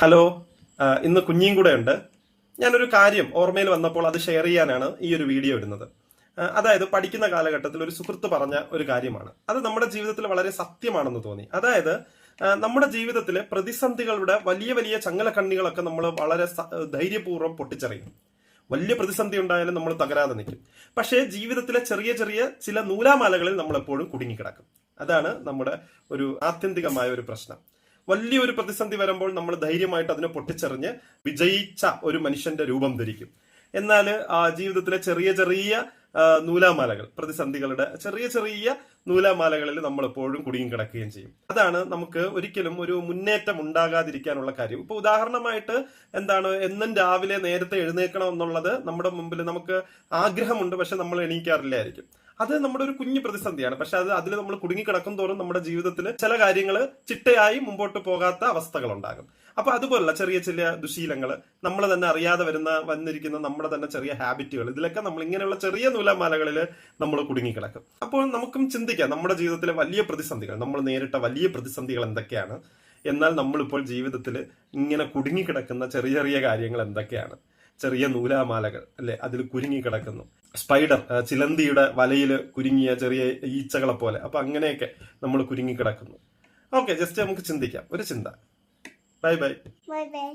Hello, ഇന്ന് കുഞ്ഞിയും കൂടെ ഉണ്ട്. ഞാനൊരു കാര്യം ഓർമ്മയിൽ വന്നപ്പോൾ അത് ഷെയർ ചെയ്യാനാണ് ഈ ഒരു വീഡിയോ ഇടുന്നത്. അതായത് പഠിക്കുന്ന കാലഘട്ടത്തിൽ ഒരു സുഹൃത്ത് പറഞ്ഞ ഒരു കാര്യമാണ്. അത് നമ്മുടെ ജീവിതത്തിൽ വളരെ സത്യമാണെന്ന് തോന്നി. അതായത് നമ്മുടെ ജീവിതത്തിലെ പ്രതിസന്ധികളുടെ വലിയ വലിയ ചങ്ങലക്കണ്ണികളൊക്കെ നമ്മൾ വളരെ ധൈര്യപൂർവ്വം പൊട്ടിച്ചെറിയും. വലിയ പ്രതിസന്ധി ഉണ്ടായാലും നമ്മൾ തകരാതെ നിൽക്കും. പക്ഷേ ജീവിതത്തിലെ ചെറിയ ചെറിയ ചില നൂലാമാലകളിൽ നമ്മൾ എപ്പോഴും കുടുങ്ങിക്കിടക്കും. അതാണ് നമ്മുടെ ഒരു ആത്യന്തികമായ ഒരു പ്രശ്നം. വലിയൊരു പ്രതിസന്ധി വരുമ്പോൾ നമ്മൾ ധൈര്യമായിട്ട് അതിനെ പൊട്ടിച്ചെറിഞ്ഞ് വിജയിച്ച ഒരു മനുഷ്യന്റെ രൂപം ധരിക്കും. എന്നാൽ ജീവിതത്തിലെ ചെറിയ ചെറിയ നൂലാമാലകൾ, പ്രതിസന്ധികളുടെ ചെറിയ ചെറിയ നൂലാമാലകളിൽ നമ്മൾ എപ്പോഴും കുടുങ്ങിക്കിടക്കുകയും ചെയ്യും. അതാണ് നമുക്ക് ഒരിക്കലും ഒരു മുന്നേറ്റം ഉണ്ടാകാതിരിക്കാനുള്ള കാര്യം. ഇപ്പൊ ഉദാഹരണമായിട്ട് എന്നും രാവിലെ നേരത്തെ എഴുന്നേൽക്കണം എന്നുള്ളത് നമ്മുടെ മുമ്പിൽ നമുക്ക് ആഗ്രഹമുണ്ട്, പക്ഷെ നമ്മൾ എണീക്കാറില്ലായിരിക്കും. അത് നമ്മുടെ ഒരു കുഞ്ഞു പ്രതിസന്ധിയാണ്. പക്ഷെ അതിൽ നമ്മൾ കുടുങ്ങിക്കിടക്കും തോറും നമ്മുടെ ജീവിതത്തിൽ ചില കാര്യങ്ങൾ ചിട്ടയായി മുമ്പോട്ട് പോകാത്ത അവസ്ഥകൾ ഉണ്ടാകും. അപ്പൊ അതുപോലുള്ള ചെറിയ ചെറിയ ദുശീലങ്ങൾ, നമ്മൾ തന്നെ അറിയാതെ വന്നിരിക്കുന്ന നമ്മുടെ തന്നെ ചെറിയ ഹാബിറ്റുകൾ, ഇതിലൊക്കെ നമ്മൾ ഇങ്ങനെയുള്ള ചെറിയ നൂലാമാലകളിൽ നമ്മൾ കുടുങ്ങിക്കിടക്കും. അപ്പോൾ നമുക്കും ചിന്തിക്കാം, നമ്മുടെ ജീവിതത്തിലെ വലിയ പ്രതിസന്ധികൾ, നമ്മൾ നേരിട്ട വലിയ പ്രതിസന്ധികൾ എന്തൊക്കെയാണ്, എന്നാൽ നമ്മളിപ്പോൾ ജീവിതത്തിൽ ഇങ്ങനെ കുടുങ്ങിക്കിടക്കുന്ന ചെറിയ ചെറിയ കാര്യങ്ങൾ എന്തൊക്കെയാണ്. ചെറിയ നൂലാമാലകൾ അല്ലെ, അതിൽ കുരുങ്ങിക്കിടക്കുന്നു. സ്പൈഡർ, ചിലന്തിയുടെ വലയിൽ കുരുങ്ങിയ ചെറിയ ഈച്ചകളെ പോലെ. അപ്പൊ അങ്ങനെയൊക്കെ നമ്മൾ കുരുങ്ങിക്കിടക്കുന്നു. ഓക്കെ, ജസ്റ്റ് നമുക്ക് ചിന്തിക്കാം, ഒരു ചിന്ത. Bye bye. Bye bye.